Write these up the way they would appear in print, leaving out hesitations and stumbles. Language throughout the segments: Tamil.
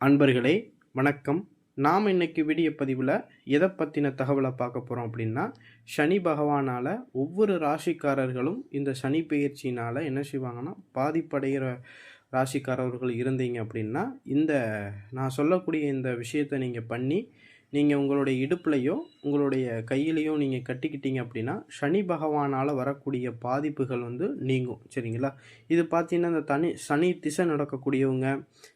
அன்பர்களே வணக்கம். நாம் இன்னைக்கு வீடியோ பதிவில் எதை பற்றின தகவலை பார்க்க போகிறோம் அப்படின்னா, சனி பகவானால் ஒவ்வொரு ராசிக்காரர்களும் இந்த சனி பெயர்ச்சினால் என்ன செய்வாங்கன்னா பாதிப்படைகிற ராசிக்காரர்கள் இருந்தீங்க அப்படின்னா, நான் சொல்லக்கூடிய இந்த விஷயத்தை நீங்கள் பண்ணி நீங்கள் உங்களுடைய இடுப்புலையோ உங்களுடைய கையிலையோ நீங்கள் கட்டிக்கிட்டீங்க அப்படின்னா சனி பகவானால் வரக்கூடிய பாதிப்புகள் நீங்கும். சரிங்களா? இது பார்த்தீங்கன்னா இந்த சனி திசை நடக்கக்கூடியவங்க,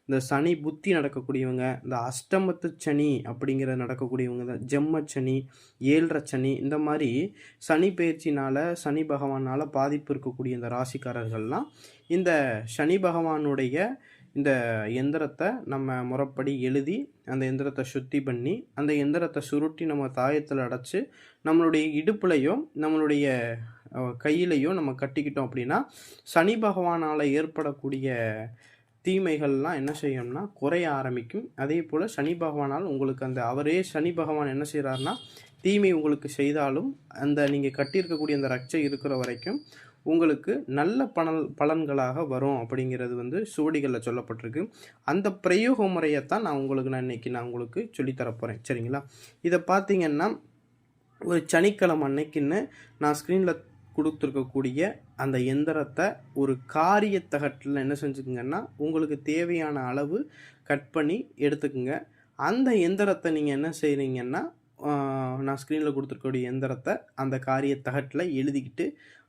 இந்த சனி புத்தி நடக்கக்கூடியவங்க, இந்த அஷ்டமத்து சனி அப்படிங்கிற நடக்கக்கூடியவங்க, இந்த ஜெம்மச்சனி, ஏழரை சனி, இந்த மாதிரி சனி பயிற்சினால் சனி பகவானால் பாதிப்பு இருக்கக்கூடிய இந்த ராசிக்காரர்கள்லாம் இந்த சனி பகவானுடைய இந்த எந்திரத்தை நம்ம முறைப்படி எழுதி அந்த எந்திரத்தை சுத்தி பண்ணி அந்த எந்திரத்தை சுருட்டி நம்ம தாயத்தில் அடைச்சி நம்மளுடைய இடுப்புலையோ நம்மளுடைய கையிலையோ நம்ம கட்டிக்கிட்டோம் அப்படின்னா சனி பகவானால் ஏற்படக்கூடிய தீமைகள்லாம் என்ன செய்யணும்னா குறைய ஆரம்பிக்கும். அதே போல் சனி பகவானால் உங்களுக்கு அவரே சனி பகவான் என்ன செய்கிறாருன்னா தீமை உங்களுக்கு செய்தாலும் நீங்கள் கட்டியிருக்கக்கூடிய அந்த ரட்சை இருக்கிற வரைக்கும் உங்களுக்கு நல்ல பலன்களாக வரும் அப்படிங்கிறது சுவடிகளில் சொல்லப்பட்டிருக்கு. அந்த பிரயோக முறையைத்தான் நான் உங்களுக்கு சொல்லித்தரப்போகிறேன். சரிங்களா? இதை பார்த்தீங்கன்னா ஒரு சனிக்கிழமை அன்னைக்குன்னு நான் ஸ்க்ரீனில் கொடுத்துருக்கக்கூடிய அந்த எந்திரத்தை ஒரு காரியத்தகட்டில் என்ன செஞ்சுக்குங்கன்னா உங்களுக்கு தேவையான அளவு கட் பண்ணி எடுத்துக்குங்க. அந்த எந்திரத்தை நீங்கள் என்ன செய்கிறீங்கன்னா நான் ஸ்க்ரீனில் கொடுத்துருக்கக்கூடிய எந்திரத்தை அந்த காரியத்தகட்டில் எழுதிக்கிட்டு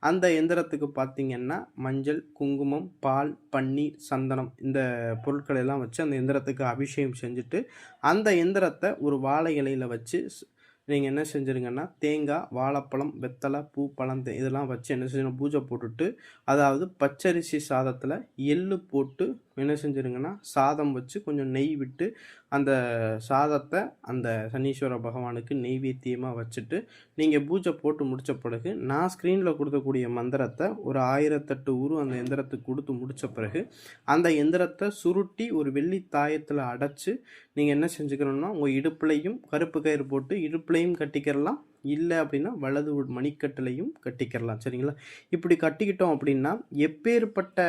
அந்த எந்திரத்துக்கு பார்த்திங்கன்னா மஞ்சள், குங்குமம், பால், பன்னீர், சந்தனம் இந்த பொருட்களை எல்லாம் வச்சு அந்த எந்திரத்துக்கு அபிஷேகம் செஞ்சுட்டு அந்த எந்திரத்தை ஒரு வாழை இலையில் வச்சு நீங்கள் என்ன செஞ்சுருங்கன்னா தேங்காய், வாழைப்பழம், வெத்தலை, பூ, பழம் இதெல்லாம் வச்சு என்ன செஞ்சணும் பூஜை போட்டுட்டு, அதாவது பச்சரிசி சாதத்தில் எள்ளு போட்டு என்ன செஞ்சுருங்கன்னா சாதம் வச்சு கொஞ்சம் நெய் விட்டு அந்த சாதத்தை அந்த சனீஸ்வர பகவானுக்கு நெய்வேத்தியமாக வச்சுட்டு நீங்கள் பூஜை போட்டு முடித்த பிறகு நான் ஸ்க்ரீனில் கொடுக்கக்கூடிய மந்திரத்தை ஒரு 1008 உரு அந்த எந்திரத்துக்கு கொடுத்து முடித்த பிறகு அந்த எந்திரத்தை சுருட்டி ஒரு வெள்ளி தாயத்தில் அடைச்சி நீங்கள் என்ன செஞ்சுக்கணும்னா உங்கள் இடுப்புலையும் கருப்பு கயிறு போட்டு இடுப்புலையும் கட்டிக்கிறலாம், இல்லை அப்படின்னா வலது மணிக்கட்டுலையும் கட்டிக்கிறலாம். சரிங்களா? இப்படி கட்டிக்கிட்டோம் அப்படின்னா எப்பேற்பட்ட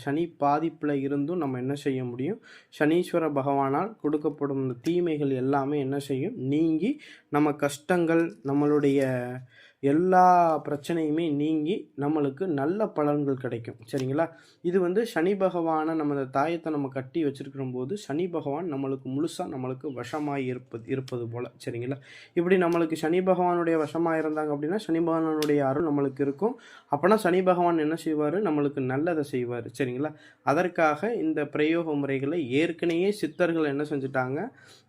சனி பாதிப்பில் இருந்தும் நம்ம என்ன செய்ய முடியும், சனீஸ்வர பகவானால் கொடுக்கப்படும் இந்த தீமைகள் எல்லாமே என்ன செய்யும் நீங்கி நம்ம கஷ்டங்கள் நம்மளுடைய எல்லா பிரச்சனையுமே நீங்கி நம்மளுக்கு நல்ல பலன்கள் கிடைக்கும். சரிங்களா? இது சனி பகவானை நம்ம இந்த தாயத்தை நம்ம கட்டி வச்சிருக்கிற போது சனி பகவான் நம்மளுக்கு வசமாக இருப்பது போல். சரிங்களா? இப்படி நம்மளுக்கு சனி பகவானுடைய வசமாக இருந்தாங்க அப்படின்னா சனி பகவானுடைய அருள் நம்மளுக்கு இருக்கும். அப்போனா சனி பகவான் என்ன செய்வார், நம்மளுக்கு நல்லதை செய்வார். சரிங்களா? அதற்காக இந்த பிரயோக முறைகளை ஏற்கனவே சித்தர்கள் என்ன செஞ்சுட்டாங்க,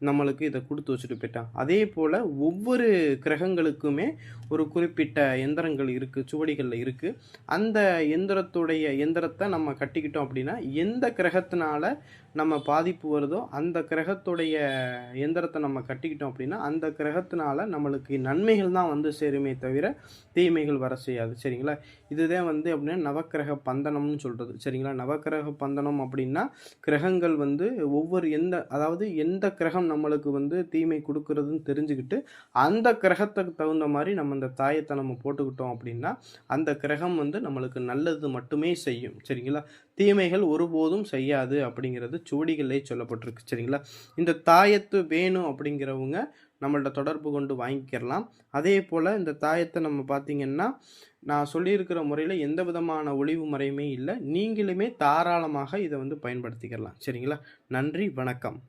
நம்மளுக்கு இதை கொடுத்து வச்சுட்டு போயிட்டாங்க. அதே போல் ஒவ்வொரு கிரகங்களுக்குமே ஒரு குறிப்பிட்ட எந்திரங்கள் இருக்குது, சுவடிகளில் இருக்குது. அந்த எந்திரத்தை நம்ம கட்டிக்கிட்டோம் அப்படின்னா எந்த கிரகத்தினால நம்ம பாதிப்பு வருதோ அந்த கிரகத்துடைய எந்திரத்தை நம்ம கட்டிக்கிட்டோம் அப்படின்னா அந்த கிரகத்தினால நம்மளுக்கு நன்மைகள் தான் சேருமே தவிர தீமைகள் வர செய்யாது. சரிங்களா? இதுதான் அப்படின்னா நவக்கிரக பந்தனம்னு சொல்கிறது. சரிங்களா? நவக்கிரக பந்தனம் அப்படின்னா கிரகங்கள் ஒவ்வொரு எந்த கிரகம் நம்மளுக்கு தீமை கொடுக்கறதுன்னு தெரிஞ்சுக்கிட்டு அந்த கிரகத்துக்கு தகுந்த மாதிரி நம்ம அந்த தாயத்தை நம்ம போட்டுக்கிட்டோம் அப்படின்னா அந்த கிரகம் நம்மளுக்கு நல்லது மட்டுமே செய்யும். சரிங்களா? தீமைகள் ஒருபோதும் செய்யாது அப்படிங்கிறது சுவடிகளே சொல்லப்பட்டிருக்கு. சரிங்களா? இந்த தாயத்து வேணும் அப்படிங்கிறவங்க நம்மள்ட்ட தொடர்பு கொண்டு வாங்கிக்கிறலாம். அதே போல் இந்த தாயத்தை நம்ம பார்த்திங்கன்னா நான் சொல்லியிருக்கிற முறையில் எந்த விதமான ஒளிவு முறையுமே இல்லை. நீங்களுமே தாராளமாக இதை பயன்படுத்திக்கலாம். சரிங்களா? நன்றி, வணக்கம்.